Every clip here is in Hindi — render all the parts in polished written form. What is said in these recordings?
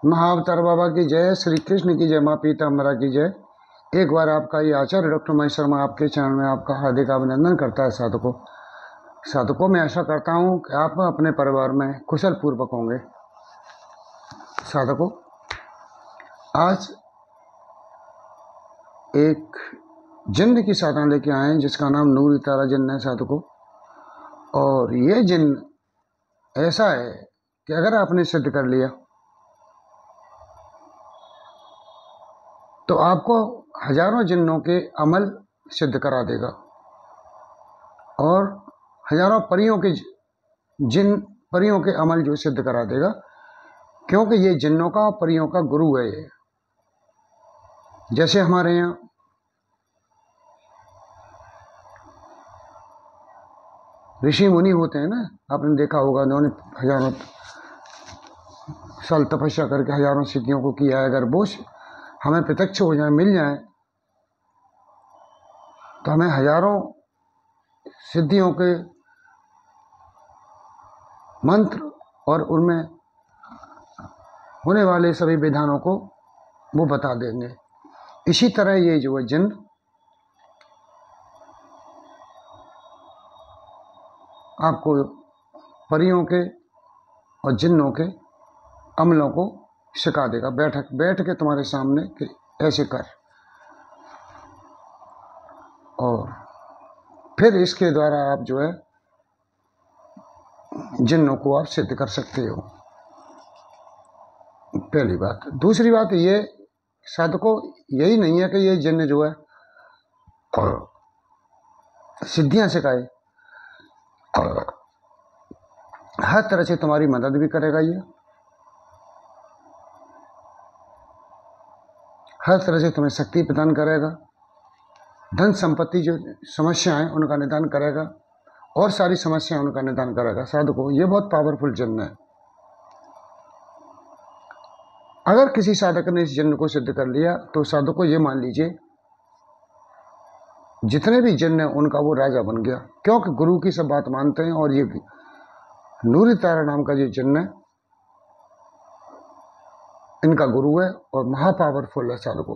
महाअवतार बाबा की जय, श्री कृष्ण की जय, माँ पीताम्बरा की जय। एक बार आपका ये आचार्य डॉक्टर महेश शर्मा आपके चैनल में आपका हार्दिक अभिनंदन करता है। साधकों मैं आशा करता हूँ कि आप अपने परिवार में कुशल पूर्वक होंगे। साधकों, आज एक जिन्न की साधना लेके आए हैं जिसका नाम नूर तारा जिन्न है। साधकों, और ये जिन्न ऐसा है कि अगर आपने सिद्ध कर लिया तो आपको हजारों जिन्नों के अमल सिद्ध करा देगा और हजारों परियों के अमल जो सिद्ध करा देगा, क्योंकि ये जिन्नों का और परियों का गुरु है। ये जैसे हमारे यहाँ ऋषि मुनि होते हैं ना, आपने देखा होगा, उन्होंने हजारों साल तपस्या करके हजारों सिद्धियों को किया है। अगर वो हमें प्रत्यक्ष हो जाए, मिल जाए, तो हमें हजारों सिद्धियों के मंत्र और उनमें होने वाले सभी विधानों को वो बता देंगे। इसी तरह ये जो है जिन्न आपको परियों के और जिन्नों के अमलों को सिखा देगा। बैठ के तुम्हारे सामने कि ऐसे कर, और फिर इसके द्वारा आप जो है जिन्नों को आप सिद्ध कर सकते हो। पहली बात। दूसरी बात ये, साधकों, यही नहीं है कि ये जिन्न जो है सिद्धियां सिखाए, हर तरह से तुम्हारी मदद भी करेगा। ये हर तरह से तुम्हें शक्ति प्रदान करेगा, धन संपत्ति जो समस्याएं उनका निदान करेगा और सारी समस्याएं उनका निदान करेगा। साधकों, ये बहुत पावरफुल जिन्न है। अगर किसी साधक ने इस जिन्न को सिद्ध कर लिया तो साधकों ये मान लीजिए जितने भी जिन्न है उनका वो राजा बन गया, क्योंकि गुरु की सब बात मानते हैं। और ये नूर तारा नाम का जो जिन्न है इनका गुरु है और महापावरफुल है। साधकों,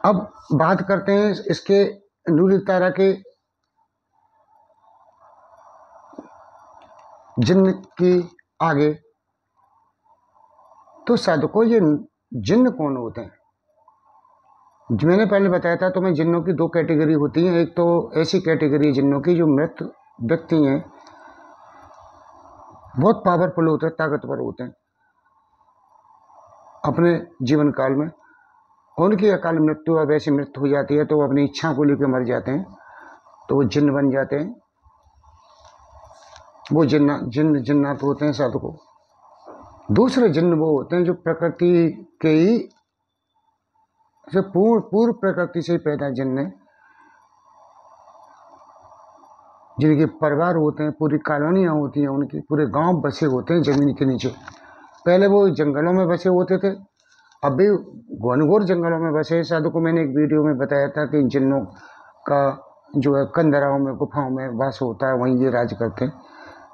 अब बात करते हैं इसके नूर तारा के जिन्न की आगे। तो साधकों, ये जिन्न कौन होते हैं? मैंने पहले बताया था तुम्हें, जिन्नों की दो कैटेगरी होती हैं। एक तो ऐसी कैटेगरी जिन्नों की जो मृत व्यक्ति हैं, बहुत पावरफुल होते हैं, ताकतवर होते हैं अपने जीवन काल में। उनकी अकाल मृत्यु अब ऐसी मृत्यु हो जाती है तो वो अपनी इच्छा को लेकर मर जाते हैं, तो वो जिन्न बन जाते हैं। वो जिन्नात होते हैं। साधकों, दूसरे जिन्न वो होते हैं जो प्रकृति के ही से पूर्व प्रकृति से पैदा जिन्न है, जिनके परिवार होते हैं, पूरी कॉलोनियाँ होती हैं, उनके पूरे गांव बसे होते हैं जमीन के नीचे। पहले वो जंगलों में बसे होते थे, अब भी घनघोर जंगलों में बसे। साधकों, मैंने एक वीडियो में बताया था कि जिन्नों का जो है कंदराओं में, गुफाओं में वास होता है, वहीं ये राज करते हैं।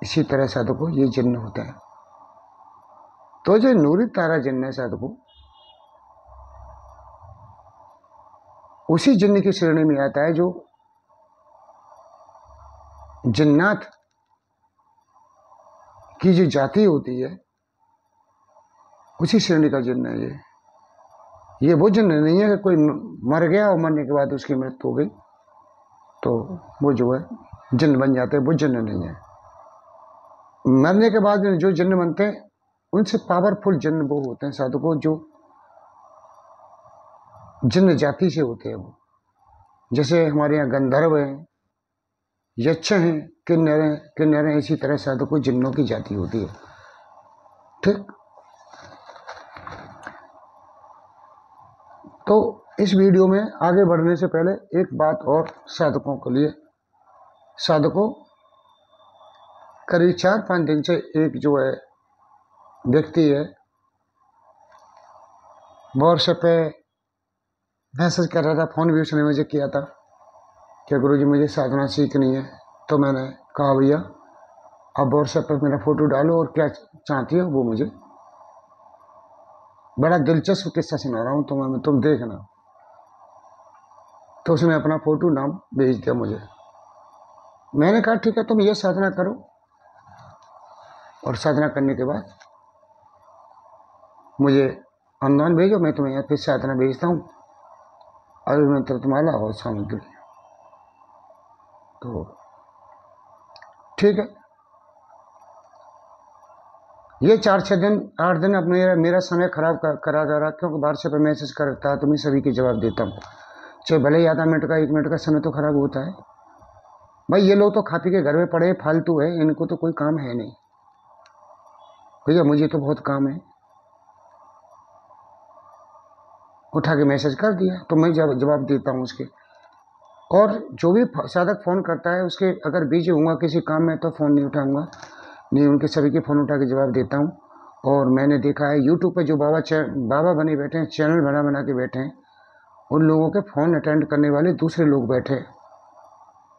इसी तरह साधकों ये जिन्न होते हैं। तो जो नूर तारा जिन्न है साधकों, उसी जिन्न की श्रेणी में आता है जो जिन्नात की जो जाति होती है, उसी श्रेणी का जिन्न है ये वो जिन्न नहीं है कि कोई मर गया और मरने के बाद उसकी मृत्यु हो गई तो वो जो है जिन्न बन जाते हैं। वो जिन्न नहीं है। मरने के बाद जो जिन्न बनते हैं उनसे पावरफुल जिन्न वो होते हैं। साधकों, जो जिन्न जाति से होते हैं, वो जैसे हमारे यहाँ गंधर्व हैं, यक्ष हैं, किन्नर हैं, इसी तरह साधकों जिन्नों की जाति होती है। ठीक। तो इस वीडियो में आगे बढ़ने से पहले एक बात और साधकों के लिए। साधकों, करीब 4-5 दिन से एक जो है व्यक्ति है व्हाट्सएप पे मैसेज कर रहा था, फ़ोन भी उसने मुझे किया था कि गुरुजी मुझे साधना सीखनी है। तो मैंने कहा भैया अब व्हाट्सएप पर मेरा फ़ोटो डालो और क्या चाहती हो वो मुझे। बड़ा दिलचस्प किस्सा सुना रहा हूँ तुम्हें, तुम देखना। तो उसने अपना फ़ोटो नाम भेज दिया मुझे। मैंने कहा ठीक है तुम ये साधना करो, और साधना करने के बाद मुझे अनुदान भेजो, मैं तुम्हें फिर साधना भेजता हूँ, अभिमंत्रित तुम्हारा और सामग्री। तो ठीक है, ये 4-6 दिन 8 दिन अब मेरा समय खराब करा जा रहा, क्योंकि व्हाट्सएप पे मैसेज करता है तो मैं सभी के जवाब देता हूँ, चाहे भले ही आधा मिनट का 1 मिनट का समय तो खराब होता है। भाई ये लोग तो खा पी के घर में पड़े फालतू है, इनको तो कोई काम है नहीं भैया, मुझे तो बहुत काम है। उठा के मैसेज कर दिया तो मैं जवाब देता हूँ उसके। और जो भी साधक फ़ोन करता है उसके अगर बिजी होऊंगा किसी काम में तो फ़ोन नहीं उठाऊंगा, नहीं, उनके सभी के फ़ोन उठा के जवाब देता हूँ। और मैंने देखा है यूट्यूब पे जो बाबा बने बैठे हैं, चैनल बना के बैठे हैं, उन लोगों के फ़ोन अटेंड करने वाले दूसरे लोग बैठे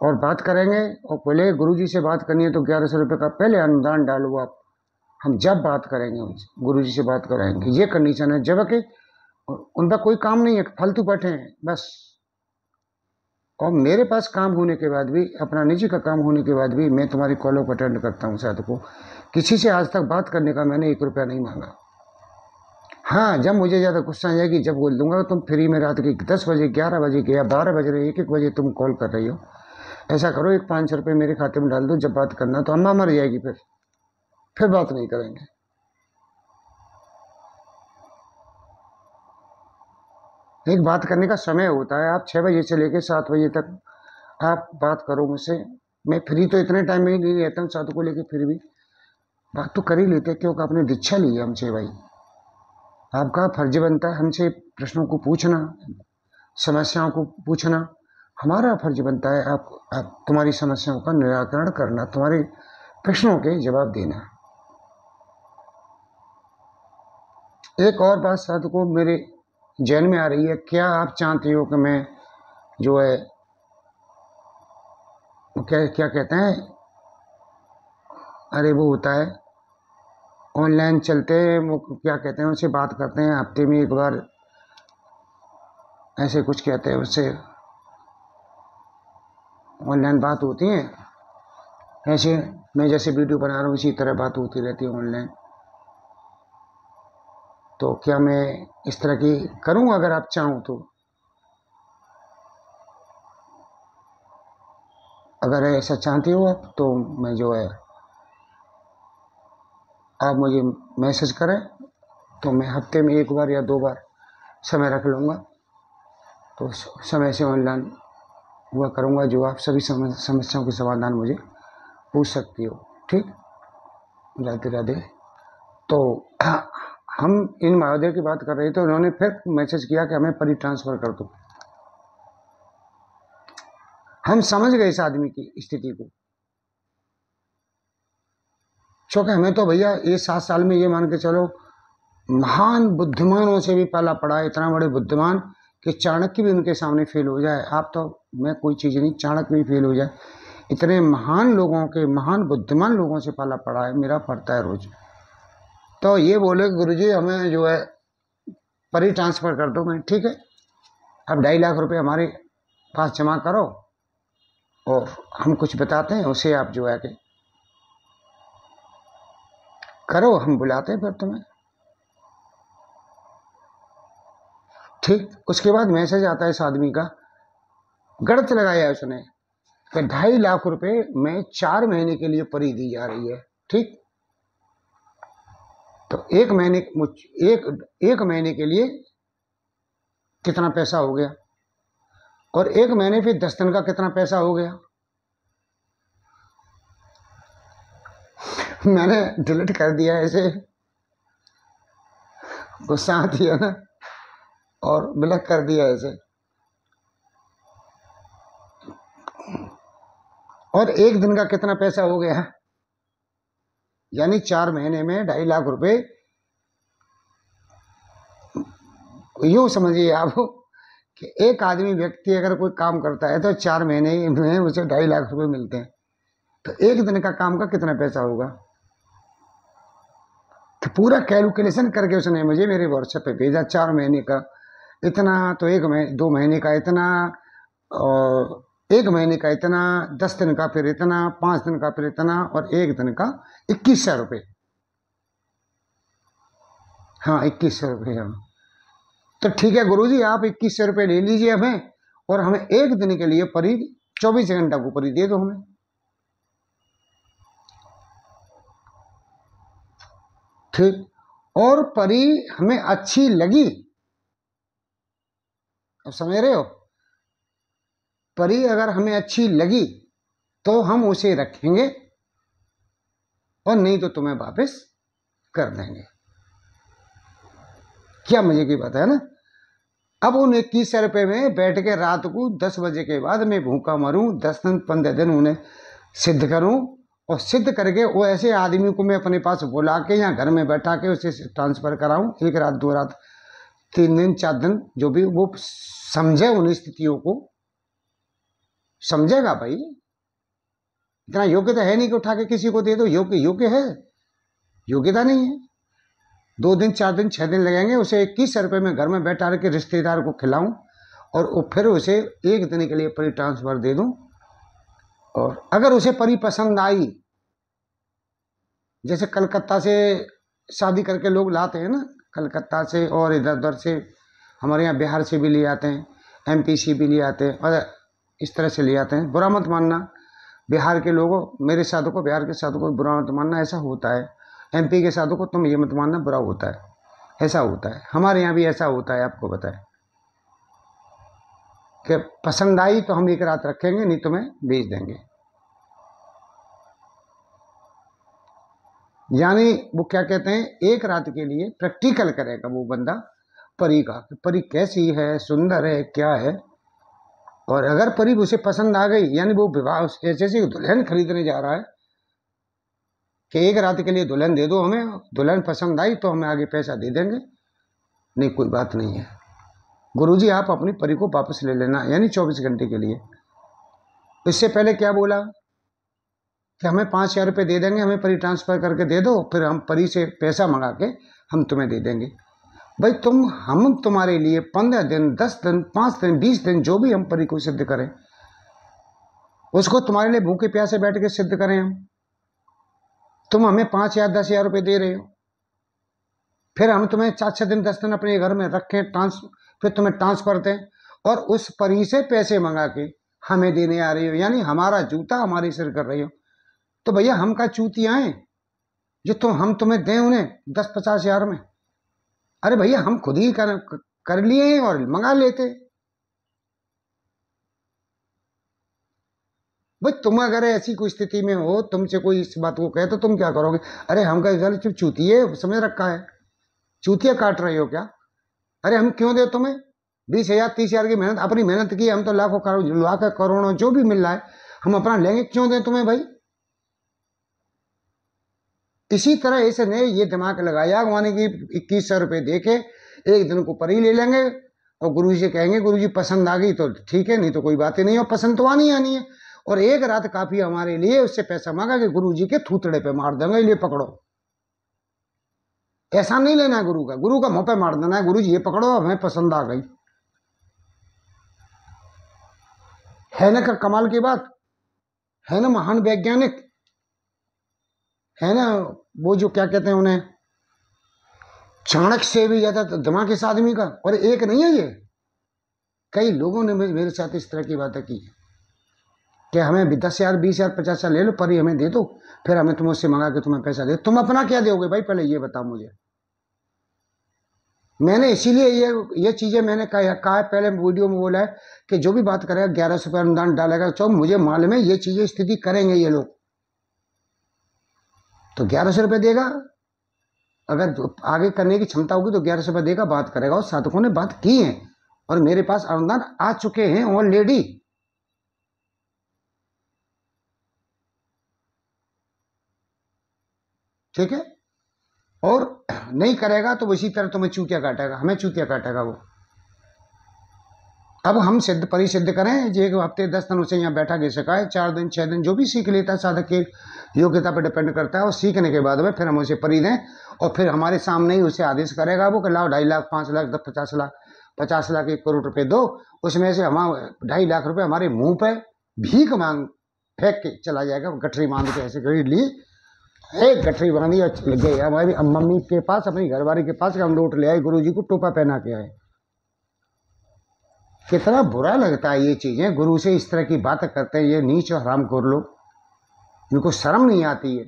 और बात करेंगे। और पहले गुरुजी से बात करनी है तो 1100 रुपये का पहले अनुदान डालो आप, हम जब बात करेंगे उनसे गुरुजी से बात कराएंगे, ये कंडीशन है। जबकि उनका कोई काम नहीं है, फालतू बैठे हैं बस। और मेरे पास काम होने के बाद भी, अपना निजी का काम होने के बाद भी मैं तुम्हारी कॉलों को अटेंड करता हूँ साधकों। किसी से आज तक बात करने का मैंने 1 रुपया नहीं मांगा। हाँ, जब मुझे ज़्यादा गुस्सा आ जाएगी, जब बोल दूंगा तुम फ्री में रात के 10 बजे 11 बजे या 12 बजे 1-1 बजे तुम कॉल कर रही हो, ऐसा करो 500 रुपये मेरे खाते में डाल दो, जब बात करना तो अम्मा मर जाएगी, फिर बात नहीं करेंगे। एक बात करने का समय होता है, आप 6 बजे से लेकर 7 बजे तक आप बात करो मुझसे। मैं फ्री तो इतने टाइम में ही नहीं रहता हूँ साधु को लेकर, फिर भी बात तो कर ही लेते, क्योंकि आपने दीक्षा ली है हमसे भाई। आपका फर्ज बनता है हमसे प्रश्नों को पूछना, समस्याओं को पूछना, हमारा फर्ज बनता है आप तुम्हारी समस्याओं का निराकरण करना, तुम्हारे प्रश्नों के जवाब देना। एक और बात साधु को मेरे जहन में आ रही है, क्या आप चाहते हो कि मैं जो है क्या कहते हैं, अरे वो होता है ऑनलाइन चलते हैं, वो क्या कहते हैं उनसे बात करते हैं हफ्ते में 1 बार, ऐसे कुछ कहते हैं उससे, ऑनलाइन बात होती है ऐसे, मैं जैसे वीडियो बना रहा हूँ इसी तरह बात होती रहती है ऑनलाइन। तो क्या मैं इस तरह की करूँ अगर आप चाहो तो? अगर ऐसा चाहती हो आप तो मैं जो है, आप मुझे मैसेज करें तो मैं हफ्ते में 1 बार या 2 बार समय रख लूँगा, तो समय से ऑनलाइन हुआ करूँगा, जो आप सभी समस्याओं के समाधान मुझे पूछ सकती हो। ठीक, राधे राधे। तो हम इन महादेव की बात कर रहे थे, तो उन्होंने फिर मैसेज किया कि हमें परी ट्रांसफ़र कर दो। हम समझ गए इस आदमी की स्थिति को, क्योंकि हमें तो भैया ये 7 साल में ये मान के चलो महान बुद्धिमानों से भी पाला पड़ा है, इतना बड़े बुद्धिमान कि चाणक्य भी उनके सामने फेल हो जाए। आप तो मैं कोई चीज़ नहीं, चाणक्य भी फेल हो जाए, इतने महान लोगों के, महान बुद्धिमान लोगों से पाला पड़ा है, मेरा पड़ता है रोज। तो ये बोले गुरुजी हमें जो है परी ट्रांसफ़र कर दो। मैं ठीक है, अब 2.5 लाख रुपए हमारे पास जमा करो और हम कुछ बताते हैं उसे, आप जो है कि करो, हम बुलाते हैं फिर तुम्हें। ठीक, उसके बाद मैसेज आता है इस आदमी का, गलत लगाया है उसने कि 2.5 लाख रुपए में 4 महीने के लिए परी दी जा रही है। ठीक, तो एक महीने के लिए कितना पैसा हो गया, और 1 महीने फिर 10 दिन का कितना पैसा हो गया। मैंने डिलीट कर दिया ऐसे, गुस्सा आती है ना, और ब्लॉक कर दिया ऐसे। और 1 दिन का कितना पैसा हो गया, यानी 4 महीने में 2.5 लाख रुपए। यूँ समझिए आप कि एक आदमी व्यक्ति अगर कोई काम करता है तो 4 महीने में उसे 2.5 लाख रुपए मिलते हैं। तो एक दिन का काम का कितना पैसा होगा? तो पूरा कैलकुलेशन करके उसने मुझे मेरे व्हाट्सएप पे भेजा, 4 महीने का इतना, तो 2 महीने का इतना, और 1 महीने का इतना, 10 दिन का फिर इतना, 5 दिन का फिर इतना, और 1 दिन का 2100 रुपये। हाँ 2100 रुपये। हाँ तो ठीक है गुरुजी, आप 2100 रुपये ले लीजिए हमें, और हमें 1 दिन के लिए परी 24 घंटा को परी दे दो हमें। ठीक, और परी हमें अच्छी लगी, अब समझ रहे हो, परी अगर हमें अच्छी लगी तो हम उसे रखेंगे, और नहीं तो तुम्हें वापस कर देंगे। क्या मजे की बात है ना। अब उन 2100 रुपये में बैठ के रात को 10 बजे के बाद मैं भूखा मरूं, 10 दिन 15 दिन उन्हें सिद्ध करूं, और सिद्ध करके वो ऐसे आदमी को मैं अपने पास बुला के या घर में बैठा के उसे ट्रांसफर कराऊं, 1 रात 2 रात 3 दिन 4 दिन, जो भी वो समझे उन स्थितियों को, समझेगा भाई। इतना योग्यता है नहीं कि उठा के किसी को दे दो, योग्य है, योग्यता नहीं है। 2 दिन 4 दिन 6 दिन लगेंगे, उसे 2100 रुपये में घर में बैठा के रिश्तेदार को खिलाऊं, और फिर उसे 1 दिन के लिए परी ट्रांसफर दे दूं। और अगर उसे परी पसंद आई, जैसे कलकत्ता से शादी करके लोग लाते हैं ना, कलकत्ता से और इधर उधर से, हमारे यहाँ बिहार से भी ले आते हैं, MP से भी ले आते हैं, और इस तरह से ले आते हैं। बुरा मत मानना बिहार के लोगों, मेरे साधु को, बिहार के साधु को बुरा मत मानना, ऐसा होता है। MP के साधु को तुम ये मत मानना बुरा होता है, ऐसा होता है। हमारे यहाँ भी ऐसा होता है, आपको बताए कि पसंद आई तो हम 1 रात रखेंगे, नहीं तो मैं बेच देंगे। यानी वो क्या कहते हैं, 1 रात के लिए प्रैक्टिकल करेगा वो बंदा परी का, परी कैसी है, सुंदर है, क्या है। और अगर परी उसे पसंद आ गई, यानी वो विवाह जैसे दुल्हन खरीदने जा रहा है कि 1 रात के लिए दुल्हन दे दो हमें, दुल्हन पसंद आई तो हमें आगे पैसा दे देंगे, नहीं कोई बात नहीं है, गुरुजी आप अपनी परी को वापस ले लेना, यानी 24 घंटे के लिए। इससे पहले क्या बोला कि हमें 5000 रुपये दे देंगे, हमें परी ट्रांसफर करके दे दो, फिर हम परी से पैसा मंगा के हम तुम्हें दे देंगे। भाई हम तुम्हारे लिए 15 दिन 10 दिन 5 दिन 20 दिन जो भी हम परी को सिद्ध करें, उसको तुम्हारे लिए भूखे प्यासे बैठ के सिद्ध करें हम। तुम हमें 5000 10,000 रुपये दे रहे हो, फिर हम तुम्हें 4-6 दिन 10 दिन अपने घर में रखें, फिर तुम्हें ट्रांसफर दें, और उस परी से पैसे मंगा के हमें देने आ रही हो, यानी हमारा जूता हमारी सिर कर रही हो। तो भैया हम का चूतिया हैं जो हम तुम्हें दें उन्हें 10-50 हजार में? अरे भैया हम खुद ही कर लिए और मंगा लेते। भाई तुम अगर ऐसी कोई स्थिति में हो, तुमसे कोई इस बात को कहे तो तुम क्या करोगे? अरे हम का चूतिए समझ रखा है, चूतिया काट रहे हो क्या? अरे हम क्यों दे तुम्हें 20,000 30,000 की मेहनत, अपनी मेहनत की, हम तो लाखों करोड़ों जो भी मिल रहा है हम अपना लेंगे, क्यों दें तुम्हें भाई? इसी तरह इसने ये दिमाग लगाया, माने कि 2100 रुपये दे के 1 दिन को परी ले लेंगे, और गुरुजी से कहेंगे गुरुजी पसंद आ गई तो ठीक है, नहीं तो कोई बात ही नहीं, और पसंद तो आनी है, और 1 रात काफी हमारे लिए, उससे पैसा मांगा कि गुरुजी के थूथड़े पे मार देंगे, ये पकड़ो। ऐसा नहीं लेना है गुरु का मुंह पे मार देना है, गुरुजी ये पकड़ो हमें पसंद आ गई। है ना कमाल की बात, है ना महान वैज्ञानिक, है ना वो जो क्या कहते हैं उन्हें, चाणक्य से भी ज्यादा दिमाग इस आदमी का। और एक नहीं है ये, कई लोगों ने मेरे साथ इस तरह की बातें की कि हमें 10,000 20,000 50,000 ले लो, परी हमें दे दो, फिर हमें तुम उससे मंगा के तुम्हें पैसा दे। तुम अपना क्या दोगे भाई, पहले ये बताओ मुझे। मैंने इसीलिए ये चीजें मैंने कहा है, पहले वीडियो में बोला है कि जो भी बात करेगा 1100 रुपये अनुदान डालेगा, तो मुझे मालूम है ये चीजें स्थिति करेंगे ये लोग, तो 1100 रुपये देगा। अगर आगे करने की क्षमता होगी तो 1100 रुपये देगा, बात करेगा। और साधकों ने बात की है, और मेरे पास अनुदान आ चुके हैं ऑलरेडी। ठीक है, और नहीं करेगा तो इसी तरह तुम्हें चूतिया काटेगा, हमें चूतिया काटेगा वो। अब हम सिद्ध परिसिद्ध करें, जे एक हफ्ते 10 दिन उसे यहाँ बैठा के सिखाए, 4 दिन 6 दिन जो भी सीख लेता है, साधक की योग्यता पर डिपेंड करता है। और सीखने के बाद में फिर हम उसे परी दें और फिर हमारे सामने ही उसे आदेश करेगा वो कि लाओ 2.5 लाख 5 लाख 50 लाख 50 लाख 1 करोड़ रुपए दो। उसमें से हम 2.5 लाख रुपए हमारे मुंह पे भीख मांग फेंक के चला जाएगा। गठरी बांध के ऐसे खरीद ली, एक गठरी बांधी और चल गई हमारी मम्मी के पास, अपनी घरवाली के पास, हम लौट ले आए, गुरु जी को टोपा पहना के आए। कितना बुरा लगता है ये चीजें, गुरु से इस तरह की बातें करते हैं ये नीच और हरामखोर लोग, इनको शर्म नहीं आती है।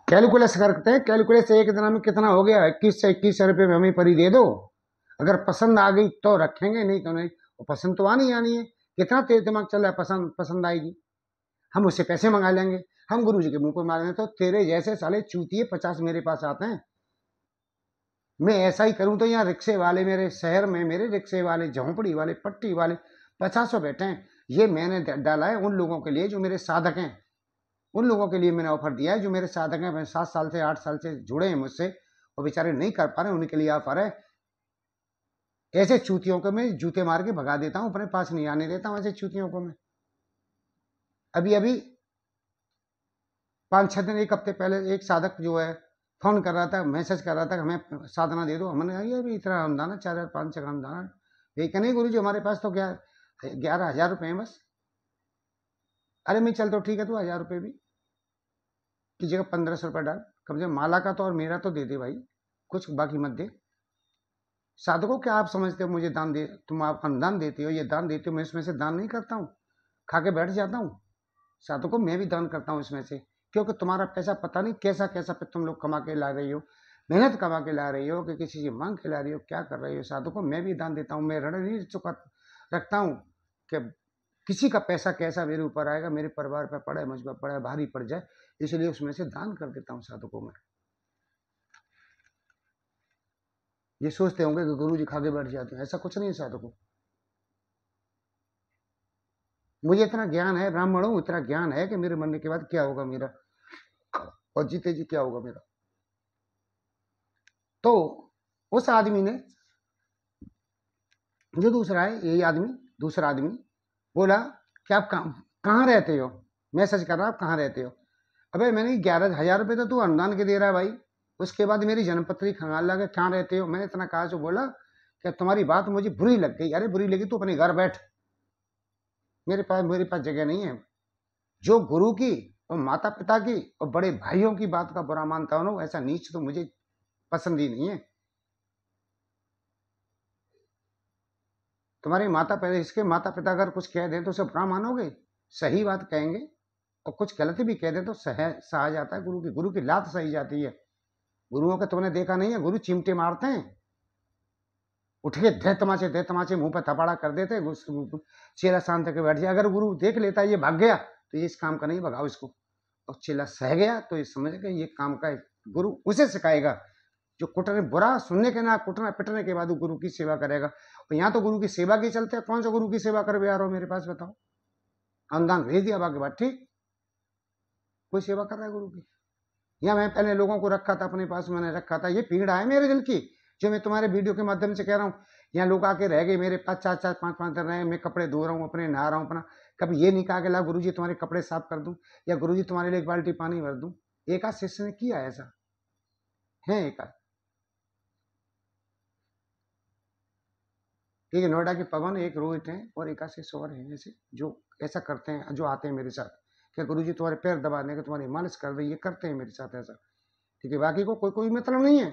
कैलकुलेस करते हैं, कैलकुलेस एक दिन में कितना हो गया, 21 से 21 रुपये में हमें परी दे दो। अगर पसंद आ गई तो रखेंगे, नहीं तो नहीं। और पसंद तो आनी आनी है, कितना तेज दिमाग चल रहा है, पसंद आएगी हम उससे पैसे मंगा लेंगे, हम गुरु जी के मुंह पर मारेंगे। तो तेरे जैसे साले चूतिए 50 मेरे पास आते हैं। मैं ऐसा ही करूं तो यहाँ रिक्शे वाले, मेरे शहर में मेरे रिक्शे वाले, झोंपड़ी वाले, पट्टी वाले 50 बैठे हैं। ये मैंने डाला है उन लोगों के लिए जो मेरे साधक हैं, उन लोगों के लिए मैंने ऑफर दिया है जो मेरे साधक हैं, 7 साल से 8 साल से जुड़े हैं मुझसे और बेचारे नहीं कर पा रहे, उनके लिए ऑफर है। ऐसे चूतियों को मैं जूते मार के भगा देता हूँ, अपने पास नहीं आने देता हूँ ऐसे चूतियों को मैं। अभी 5-6 दिन, 1 हफ्ते पहले एक साधक जो है फोन कर रहा था, मैसेज कर रहा था, हमें साधना दे दो। हमने कहा ये भी इतना अनुदान है, 4,500 का अनुदान है। ये नहीं गुरु जी हमारे पास तो क्या 11,000 रुपये हैं बस। अरे मैं चल तो ठीक है, तू 1,000 रुपये भी की जगह 1,500 रुपये डाल, कम से कम माला का तो और मेरा तो दे दे भाई, कुछ बाकी मत दे। साधकों क्या आप समझते हो मुझे दान दे, तुम आप अनुदान देते हो, ये दान देते हो, मैं इसमें से दान नहीं करता हूँ, खा के बैठ जाता हूँ। साधकों मैं भी दान करता हूँ इसमें से, क्योंकि तुम्हारा पैसा पता नहीं कैसा कैसा पे तुम लोग कमा के ला रही हो, मेहनत कमा के ला रही हो कि किसी से मांग के ला रही हो, क्या कर रही हो। साधकों मैं भी दान देता हूँ, मैं ऋण नहीं चुका रखता हूँ कि किसी का पैसा कैसा मेरे ऊपर आएगा, मेरे परिवार पर पड़े, मुझ पर पड़े, भारी पड़ जाए, इसलिए उसमें से दान कर देता हूँ साधकों में। ये सोचते होंगे कि गुरु जी खा के बैठ जाते हैं, ऐसा कुछ नहीं है साधकों। मुझे इतना ज्ञान है, ब्राह्मण हूं, इतना ज्ञान है कि मेरे मरने के बाद क्या होगा मेरा और जीते जी क्या होगा मेरा। तो उस आदमी ने, जो दूसरा है, यही आदमी, दूसरा आदमी बोला कि आप कहाँ रहते हो, मैसेज कर रहा आप कहाँ रहते हो। अबे मैंने 11,000 रुपये तो तू अनुदान के दे रहा है भाई, उसके बाद मेरी जन्मपत्री खंगाल लगा, कहाँ रहते हो। मैंने इतना कहा, जो बोला कि तुम्हारी बात मुझे बुरी लग गई। अरे बुरी लगी तो अपने घर बैठ, मेरे पास जगह नहीं है। जो गुरु की और माता पिता की और बड़े भाइयों की बात का बुरा मानता हूं ना, ऐसा नीच तो मुझे पसंद ही नहीं है। तुम्हारे माता पिता, इसके माता पिता अगर कुछ कह दें तो उसे बुरा मानोगे, सही बात कहेंगे, और कुछ गलत भी कह दें तो सहा जाता है। गुरु की लात सही जाती है। गुरुओं का तुमने देखा नहीं है, गुरु चिमटे मारते हैं, उठ के दे तमाचे मुंह पर थपाड़ा कर देते हैं, चेला शांत के बैठ जाए। अगर गुरु देख लेता है ये भाग गया तो ये इस काम का नहीं, भगाओ इसको। और चेला सह गया तो ये समझ गया ये काम का है। गुरु उसे सिखाएगा जो कुटने, बुरा सुनने के ना, कुटना पिटने के बाद गुरु की सेवा करेगा। और यहाँ तो गुरु की सेवा के चलते, कौन सा गुरु की सेवा कर आ रहे हो मेरे पास, बताओ। अनुदान भेज दिया, बाकी बात ठीक, कोई सेवा कर रहा है गुरु की। या मैं पहले लोगों को रखा था अपने पास, मैंने रखा था, ये पीड़ा है मेरे दिल की, जो मैं तुम्हारे वीडियो के माध्यम से कह रहा हूँ। यहाँ लोग आके रह गए मेरे पास 4-4 5-5 दिन रहे, मैं कपड़े धो रहा हूँ अपने, नहा रहा हूँ अपना। कभी ये नहीं कहा कि ला गुरु जी तुम्हारे कपड़े साफ कर दूं, या गुरु जी तुम्हारे लिए 1 बाल्टी पानी भर दूं। एक आध शिष्य ने किया ऐसा है, एक आध। एक नोएडा के पवन, एक रोहित हैं, और एक आध शिष्य और हैं ऐसे जो ऐसा करते हैं, जो आते हैं मेरे साथ, क्या गुरु जी तुम्हारे पैर दबा देंगे, तुम्हारी मालिश कर दे, ये करते हैं मेरे साथ ऐसा। ठीक है, बाकी को कोई मतलब नहीं है।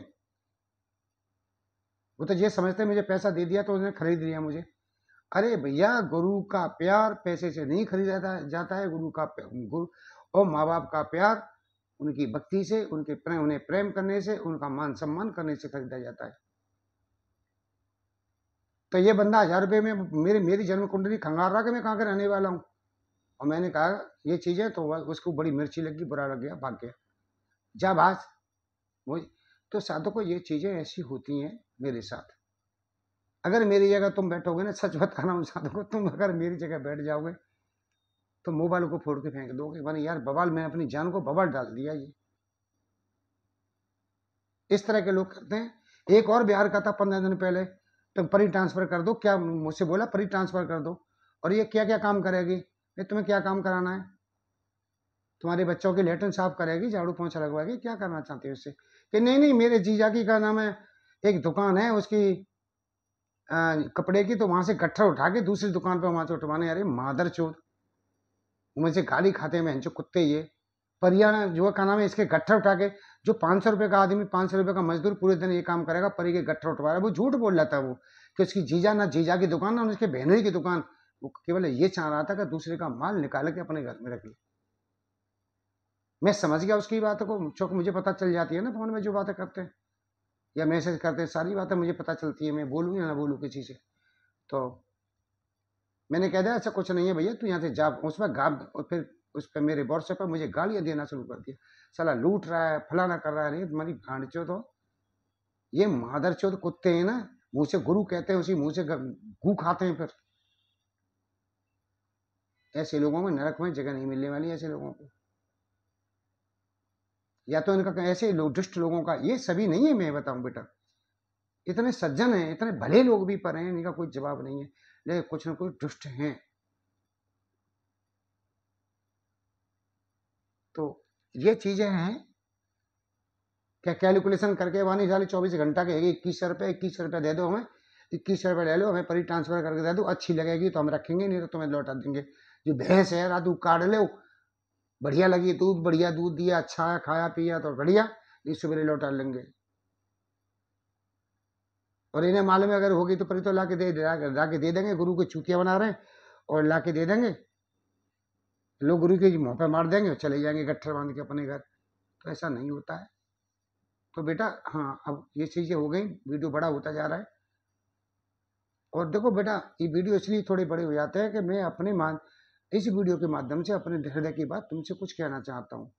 वो तो ये समझते हैं मुझे पैसा दे दिया तो उन्होंने खरीद लिया मुझे। अरे भैया, गुरु का प्यार पैसे से नहीं खरीदा जाता है। गुरु और माँ बाप का प्यार उनकी भक्ति से, उनके प्रेम, उन्हें प्रेम करने से, उनका मान सम्मान करने से खरीदा जाता है। तो ये बंदा 1,000 रुपये में मेरी जन्म कुंडली खंगार रहा कि मैं कहाँ के रहने वाला हूँ। और मैंने कहा ये चीजें, तो उसको बड़ी मिर्ची लगी, बुरा लग गया, भाग गया, जा भाज। वो तो साधु को ये चीजें ऐसी होती हैं मेरे साथ। अगर मेरी जगह तुम बैठोगे ना, सच बता रहा हूँ साधु को, तुम अगर मेरी जगह बैठ जाओगे तो मोबाइल को फोड़ के फेंक दोगे। मैंने यार बवाल, मैं अपनी जान को बवाल डाल दिया। ये इस तरह के लोग करते हैं। एक और बिहार का था 15 दिन पहले, तो परी ट्रांसफर कर दो, क्या मुझसे बोला परी ट्रांसफर कर दो, और ये क्या क्या काम करेगी, तुम्हें क्या काम कराना है, तुम्हारे बच्चों के लेटरिन साफ करेगी, झाड़ू पोंछा लगवाएगी, क्या करना चाहती है उससे, कि नहीं नहीं मेरे जीजा की का नाम है, एक दुकान है उसकी कपड़े की, तो वहां से गट्ठर उठा के दूसरी दुकान पे वहां से उठवाने। अरे मादर चोद, मुझे गाली खाते हैं जो कुत्ते ये परियाना जो का नाम है, इसके गट्ठर उठा के, जो 500 रुपए का आदमी 500 रुपए का मजदूर पूरे दिन ये काम करेगा, परी के गट्ठर उठवा रहा है, वो झूठ बोल रहा था वो, कि उसकी जीजा ना जीजा की दुकान ना उसके बहनोई की दुकान, वो केवल ये चाह रहा था कि दूसरे का माल निकाल के अपने घर में रख ले। मैं समझ गया उसकी बात को, चूंकि मुझे पता चल जाती है ना फोन में जो बातें करते हैं या मैसेज करते हैं, सारी बातें मुझे पता चलती है, मैं बोलूँ या ना बोलूँ किसी से। तो मैंने कह दिया ऐसा कुछ नहीं है भैया, तू यहाँ से जा, उसमें फिर उस पर मेरे व्हाट्सएप पर मुझे गालियां देना शुरू कर दिया, साला लूट रहा है, फलाना कर रहा है, नहीं तुम्हारी भांडचो, तो ये मादरचोद कुत्ते हैं ना, मुंह से गुरु कहते हैं, उसी मुंह से गू खाते हैं। फिर ऐसे लोगों में नरक में जगह नहीं मिलने वाली, ऐसे लोगों को, या तो इनका ऐसे लोग दुष्ट लोगों का, ये सभी नहीं है मैं बताऊं बेटा, इतने सज्जन हैं, इतने भले लोग भी पर हैं, इनका कोई जवाब नहीं है, लेकिन कुछ ना कुछ दुष्ट हैं। तो ये चीजें हैं, क्या कैलकुलेशन करके वानी साली 24 घंटा कहेगी 21 रुपये दे दो हमें, 21 रुपये ले लो, हमें परी ट्रांसफर करके दे दो, अच्छी लगेगी तो हम रखेंगे, नहीं तो तुम्हें लौटा देंगे। जो भैंस है रातू काट लो, बढ़िया लगी दूध, बढ़िया दूध दिया, अच्छा है, खाया पिया तो बढ़िया, इस सुबह लौटा लेंगे। और इन्हें मालूम है अगर होगी तो परी तो ला के दे देंगे, गुरु को चूतिया बना रहे हैं, और ला के दे देंगे, लोग गुरु के मुंह पे मार देंगे और चले जाएंगे गट्ठर बांध के अपने घर। तो ऐसा नहीं होता है। तो बेटा हाँ, अब ये चीजें हो गई, वीडियो बड़ा होता जा रहा है। और देखो बेटा, ये वीडियो इसलिए थोड़े बड़े हो जाते हैं कि मैं अपने इस वीडियो के माध्यम से अपने हृदय की बात तुमसे कुछ कहना चाहता हूँ।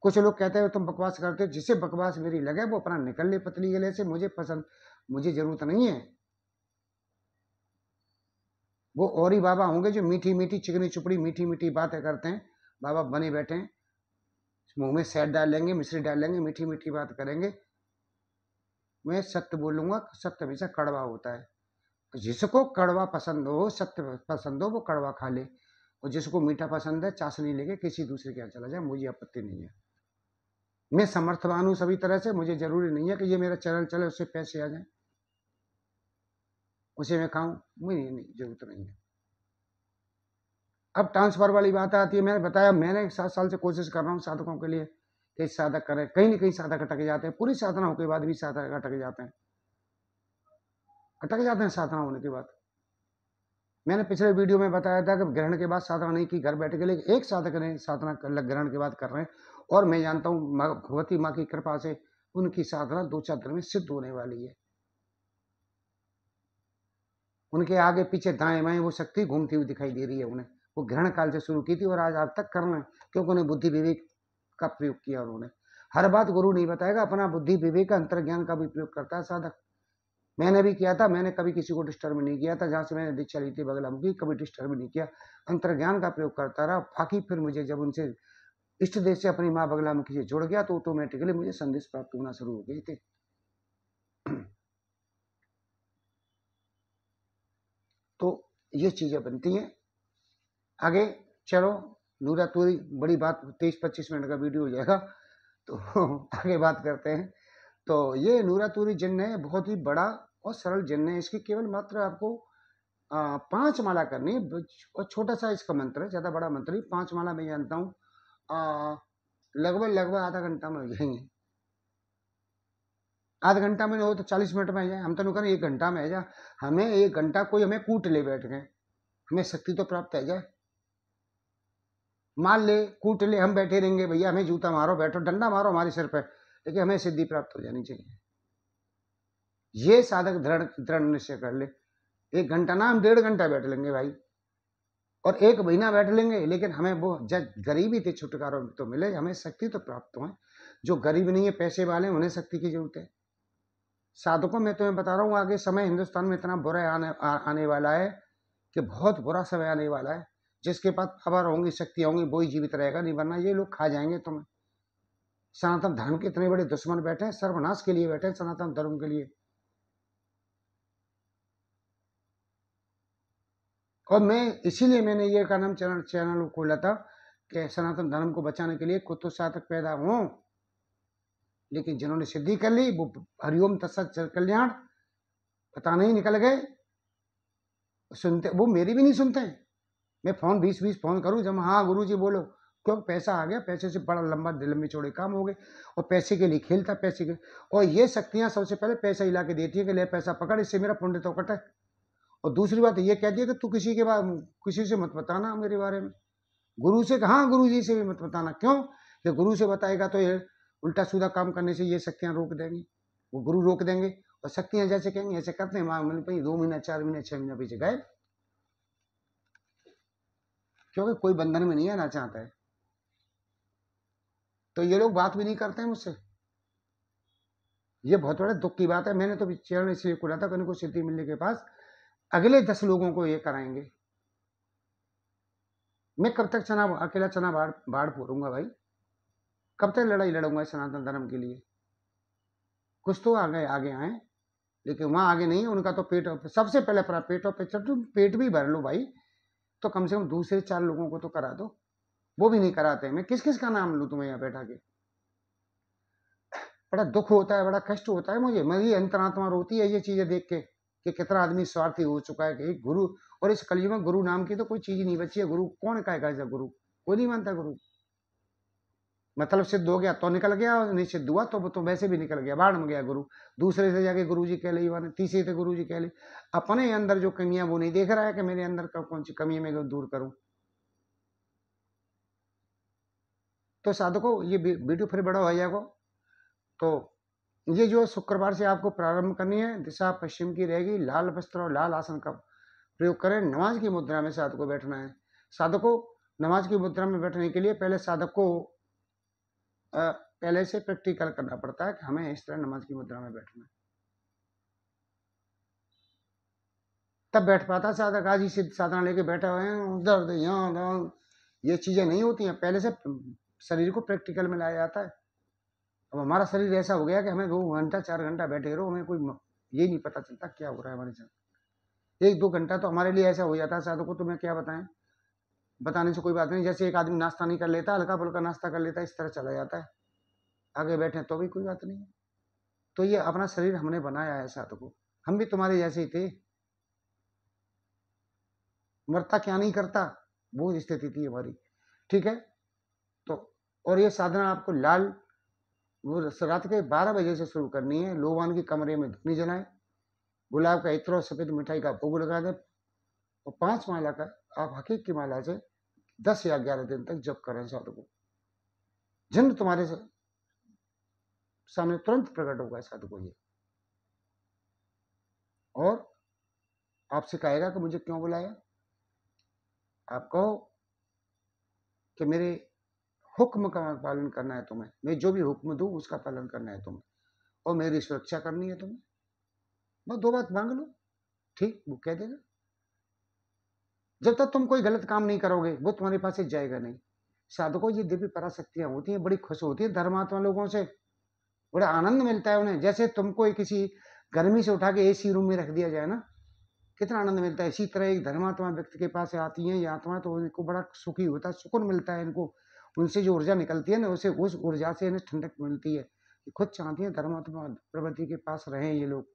कुछ लोग कहते हैं तुम बकवास करते हो, जिसे बकवास मेरी लगे वो अपना निकल ले पतली गले से, मुझे पसंद, मुझे जरूरत नहीं है। वो और ही बाबा होंगे जो मीठी मीठी चिकनी चुपड़ी मीठी मीठी बातें करते हैं, बाबा बने बैठे हैं, मुंह में शहद डाल लेंगे, मिश्री डाल लेंगे, मीठी मीठी बात करेंगे। मैं सत्य बोलूंगा, सत्य हमेशा कड़वा होता है, जिसको कड़वा पसंद हो, सत्य पसंद हो, वो कड़वा खा ले, और जिसको मीठा पसंद है चाशनी लेके किसी दूसरे के यहाँ चला जाए, मुझे आपत्ति नहीं है। मैं समर्थवान हूँ सभी तरह से, मुझे जरूरी नहीं है कि ये मेरा चैनल चले उससे पैसे आ जाए, उसे मैं खाऊं, मुझे नहीं, जरूरत नहीं है। अब ट्रांसफर वाली बात आती है, मैंने बताया मैंने 7 साल से कोशिश कर रहा हूँ साधकों के लिए कि साधक करें, कहीं ना कहीं साधक अटक जाते हैं, पूरी साधनाओं के बाद भी साधक अटक जाते हैं, साधना होने के बाद। मैंने पिछले वीडियो में बताया था कि ग्रहण के बाद साधना नहीं की, घर बैठ के, लेकिन एक साधक ने साधना ग्रहण के बाद कर रहे हैं, और मैं जानता हूँ भगवती माँ की कृपा से उनकी साधना 2-4 दिन में सिद्ध होने वाली है। उनके आगे पीछे दाएं बाएं वो शक्ति घूमती हुई दिखाई दे रही है उन्हें, वो ग्रहण काल से शुरू की थी और आज तक कर रहे हैं, क्योंकि उन्हें बुद्धि विवेक का प्रयोग किया उन्होंने। हर बात गुरु नहीं बताएगा, अपना बुद्धि विवेक का अंतर्ज्ञान का भी प्रयोग करता है साधक। मैंने भी किया था, मैंने कभी किसी को डिस्टर्ब नहीं किया था, जहां से मैंने दीक्षा ली थी बगलामुखी, कभी डिस्टर्ब नहीं किया, अंतर्ज्ञान का प्रयोग करता रहा। बाकी फिर मुझे जब उनसे इष्ट देश से अपनी माँ बगलामुखी से जुड़ गया तो ऑटोमेटिकली मुझे संदेश प्राप्त होना शुरू हो गए थे। तो ये चीजें बनती हैं। आगे चलो, नूरा तूरी बड़ी बात, 23-25 मिनट का वीडियो हो जाएगा, तो आगे बात करते हैं। तो ये नूरा तूरी जिन्न है, बहुत ही बड़ा और सरल जिन्न है। इसकी केवल मात्र आपको 5 माला करनी है, और छोटा सा इसका मंत्र है, ज्यादा बड़ा मंत्र नहीं। 5 माला मैं जानता हूँ लगभग आधा घंटा में हो जाएंगे, आधा घंटा में हो तो 40 मिनट में आ जाए, हम तो करें 1 घंटा में आ जाए। हमें 1 घंटा कोई हमें कूट ले बैठ गए, हमें शक्ति तो प्राप्त है जाए। मान ले कूट ले, हम बैठे रहेंगे, भैया हमें जूता मारो, बैठो डंडा मारो हमारे सिर पे, लेकिन हमें सिद्धि प्राप्त हो जानी चाहिए। ये साधक दृढ़ निश्चय कर ले। 1 घंटा ना, हम 1.5 घंटा बैठ लेंगे भाई, और 1 महीना बैठ लेंगे, लेकिन हमें वो गरीबी थी छुटकारा तो मिले, हमें शक्ति तो प्राप्त हो। जो गरीब नहीं है, पैसे वाले, उन्हें शक्ति की जरूरत है। साधकों में तुम्हें बता रहा हूँ, आगे समय हिंदुस्तान में इतना बुरा आने वाला है कि बहुत बुरा समय आने वाला है। जिसके पास पावर होंगी, शक्ति होंगी, वो ही जीवित रहेगा, नहीं वरना ये लोग खा जाएंगे तुम्हें। सनातन धर्म के इतने बड़े दुश्मन बैठे हैं, सर्वनाश के लिए बैठे हैं सनातन धर्म के लिए। और मैं इसीलिए मैंने ये का नाम चैनल खोला था कि सनातन धर्म को बचाने के लिए खुद तो साधक पैदा हों, लेकिन जिन्होंने सिद्धि कर ली वो हरिओम तत्सत कल्याण पता नहीं निकल गए, सुनते वो मेरी भी नहीं सुनते। मैं फोन 20-20 फोन करूं जब हाँ गुरु जी बोलो, क्यों पैसा आ गया, पैसे से बड़ा लंबे चौड़े काम हो गए, और पैसे के लिए खेलता, पैसे के। और ये शक्तियां सबसे पहले पैसा हिला के देती है कि ले पैसा पकड़, इससे मेरा पुण्य तो कटे। और दूसरी बात ये कहती है कि तू किसी से मत बताना मेरे बारे में, गुरु से हाँ गुरु जी से भी मत बताना। क्यों कि गुरु से बताएगा तो ये उल्टा सीधा काम करने से ये शक्तियां रोक देंगी, वो गुरु रोक देंगे। और शक्तियां जैसे कहेंगे ऐसे करते हैं, मांग मिल 2 महीना 4 महीने 6 महीना पीछे गए, क्योंकि कोई बंधन में नहीं आना चाहता है। तो ये लोग बात भी नहीं करते हैं मुझसे, ये बहुत बड़ा दुख की बात है। मैंने तो चरण इसलिए खोला था कि उनको सिद्धि मिलने के पास अगले 10 लोगों को ये कराएंगे। मैं कब तक अकेला चना बाढ़ फोड़ूंगा भाई, कब तक लड़ाई लड़ूंगा सनातन धर्म के लिए। कुछ तो आगे आए, लेकिन वहां आगे नहीं, उनका तो पेट सबसे पहले पेटों पे चढ़, पेट भी भर लो भाई, तो कम से कम दूसरे 4 लोगों को तो करा दो, वो भी नहीं कराते। मैं किस किस का नाम लूं तुम्हें यहाँ बैठा के, बड़ा दुख होता है, बड़ा कष्ट होता है मुझे। मेरी अंतरात्मा रोती है ये चीजें देख के कि कितना आदमी स्वार्थी हो चुका है कि एक गुरु, और इस कलयुग में गुरु नाम की तो कोई चीज नहीं बची है। गुरु कौन कहेगा, गुरु कोई नहीं मानता। गुरु मतलब सिद्ध हो गया तो निकल गया, और नहीं सिद्ध हुआ तो वैसे भी निकल गया, बाढ़ में गया गुरु। दूसरे से जाके गुरु जी कह ली, तीसरे से गुरु जी कह ली। अपने अंदर जो कमियां वो नहीं देख रहा है कि मेरे अंदर कौन सी कमी है, मैं दूर करूं। तो साधकों ये वीडियो फिर बड़ा हो जाएगा। तो ये जो शुक्रवार से आपको प्रारंभ करनी है, दिशा पश्चिम की रहेगी, लाल वस्त्र और लाल आसन का प्रयोग करें। नमाज की मुद्रा में साधक को बैठना है। साधकों नमाज की मुद्रा में बैठने के लिए पहले साधक को पहले से प्रैक्टिकल करना पड़ता है कि हमें इस तरह नमाज की मुद्रा में बैठना है, तब बैठ पाता साधक। आज ही सिद्ध साधना लेके बैठे हुए हैं, दर्द यहाँ, ये चीजें नहीं होती हैं। पहले से शरीर को प्रैक्टिकल में लाया जाता है। अब हमारा शरीर ऐसा हो गया कि हमें 2 घंटा 4 घंटा बैठे रहो, हमें कोई ये नहीं पता चलता क्या हो रहा है हमारे साथ। 1-2 घंटा तो हमारे लिए ऐसा हो जाता है साधक को, तो मैं क्या बताएं, बताने से कोई बात नहीं। जैसे एक आदमी नाश्ता नहीं कर लेता, हल्का फुल्का नाश्ता कर लेता है, इस तरह चला जाता है, आगे बैठे तो भी कोई बात नहीं। तो ये अपना शरीर हमने बनाया है साधक को, हम भी तुम्हारे जैसे ही थे, मरता क्या नहीं करता, वो स्थिति थी हमारी, ठीक है। तो और ये साधना आपको लाल वो रात के 12 बजे से शुरू करनी है। लोबान की कमरे में धूनी जलाएं, गुलाब का इत्र और सफेद मिठाई का भोग लगा दें, और 5 माला का आप हकीक की माला से 10 या 11 दिन तक जप करें। साधु को जन्म तुम्हारे सामने तुरंत प्रकट होगा साधु को ये, और आपसे कहेगा कि मुझे क्यों बुलाया। आप कहो कि मेरे हुक्म का पालन करना है तुम्हें, मैं जो भी हुक्म दूं उसका पालन करना है तुम्हें, और मेरी सुरक्षा करनी है तुम्हें। बस 2 बात मांग लो, ठीक, वो कह देगा। जब तक तुम कोई गलत काम नहीं करोगे वो तुम्हारे पास से जाएगा नहीं। साधकों ये दिव्य पराशक्तियां होती हैं, बड़ी खुश होती है धर्मात्मा लोगों से, बड़ा आनंद मिलता है उन्हें। जैसे तुमको किसी गर्मी से उठा के एसी रूम में रख दिया जाए ना, कितना आनंद मिलता है, इसी तरह एक धर्मात्मा व्यक्ति के पास आती है ये आत्मा, तो इनको बड़ा सुखी होता है, सुकून मिलता है इनको। उनसे जो ऊर्जा निकलती है ना, उसे उस ऊर्जा से इन्हें ठंडक मिलती है। खुद चाहती है धर्मात्मा प्रवृत्ति के पास रहे ये लोग,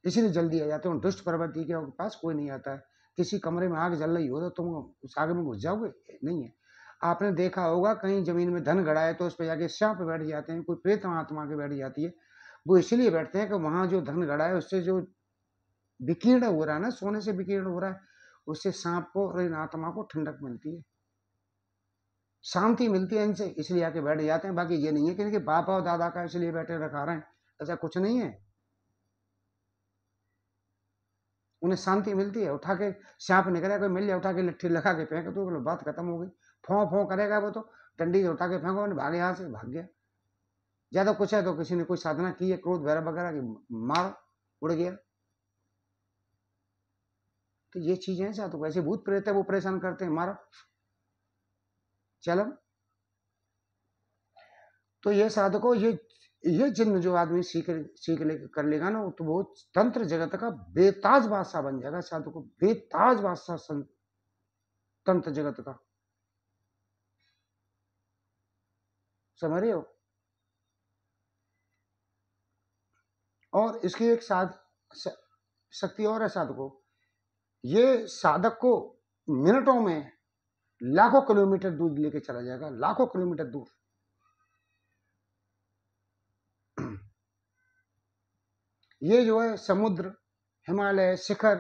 इसीलिए जल्दी आ जाते हैं। दुष्ट प्रवृत्ति के पास कोई नहीं आता है। किसी कमरे में आग जल रही हो तो तुम उस आग में घुस जाओगे, नहीं है। आपने देखा होगा कहीं जमीन में धन गड़ा है तो उस पर जाके सांप बैठ जाते हैं, कोई प्रेत आत्मा के बैठ जाती है। वो इसलिए बैठते हैं कि वहां जो धन गड़ा है उससे जो विकीर्ण हो रहा है ना, सोने से विकीर्ण हो रहा है, उससे सांप को और इन आत्मा को ठंडक मिलती है, शांति मिलती है इनसे, इसलिए आके बैठ जाते हैं। बाकी ये नहीं है कि इनके बाप और दादा का इसलिए बैठे रखा रहे हैं, ऐसा कुछ नहीं है। उन्हें शांति मिलती है। उठा के सांप निकले कोई मिल जाए, उठा के लट्ठी लगा के फेंक तो बात खत्म हो गई। फों फों करेगा वो तो डंडी से उठा के फेंको, भागे, यहाँ से भाग गया। ज्यादा कुछ है तो किसी ने कोई साधना की है क्रोध वगैरह वगैरह की, मार उड़ गया। तो ये चीजें हैं साधु, वैसे भूत प्रेत है वो परेशान करते हैं, मारो चलो। तो ये साधको ये जिन्न जो आदमी सीख ले कर लेगा ना, तो वो तंत्र जगत का बेताज बादशाह बन जाएगा। साधको बेताज बादशाह तंत्र जगत का, समझ रहे हो। और इसकी एक शक्ति और है साधको, ये साधक को मिनटों में लाखों किलोमीटर दूर लेके चला जाएगा, लाखों किलोमीटर दूर। ये जो है समुद्र, हिमालय, शिखर,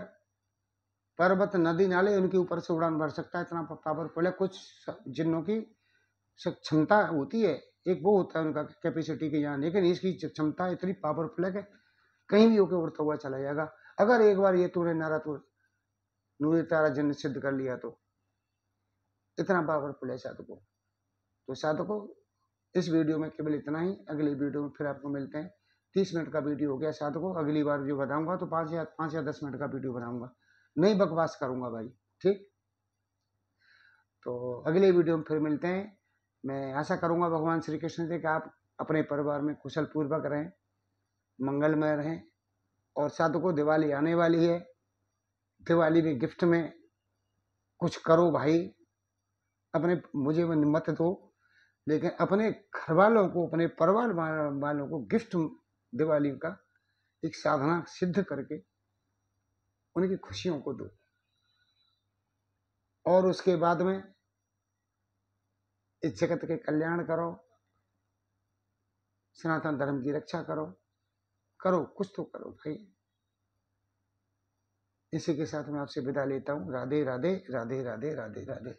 पर्वत, नदी, नाले, उनके ऊपर से उड़ान भर सकता है। इतना पावरफुल है। कुछ जिन्नों की क्षमता होती है, एक वो होता है उनका कैपेसिटी की जान, लेकिन इसकी क्षमता इतनी पावरफुल है कि कहीं भी होकर उड़ता हुआ चला जाएगा। अगर एक बार ये तूने नारा तो नूरे तारा जिन्न सिद्ध कर लिया तो इतना पावरफुल है साधको। तो साधको इस वीडियो में केवल इतना ही। अगली वीडियो में फिर आपको मिलते हैं। 30 मिनट का वीडियो हो गया साधको। अगली बार जो बताऊंगा तो 5 या 10 मिनट का वीडियो बनाऊंगा, नहीं बकवास करूंगा भाई, ठीक। तो अगले वीडियो में फिर मिलते हैं। मैं आशा करूंगा भगवान श्री कृष्ण से कि आप अपने परिवार में कुशल पूर्वक रहें, मंगलमय रहें। और साधको दिवाली आने वाली है, दिवाली में गिफ्ट में कुछ करो भाई। अपने मुझे मत दो, लेकिन अपने घर वालों को, अपने परिवार वालों को गिफ्ट दिवाली का एक साधना सिद्ध करके उनकी खुशियों को दो। और उसके बाद में इस जगत के कल्याण करो, सनातन धर्म की रक्षा करो, करो कुछ तो करो भाई। इसी के साथ मैं आपसे विदा लेता हूँ। राधे राधे राधे राधे राधे राधे।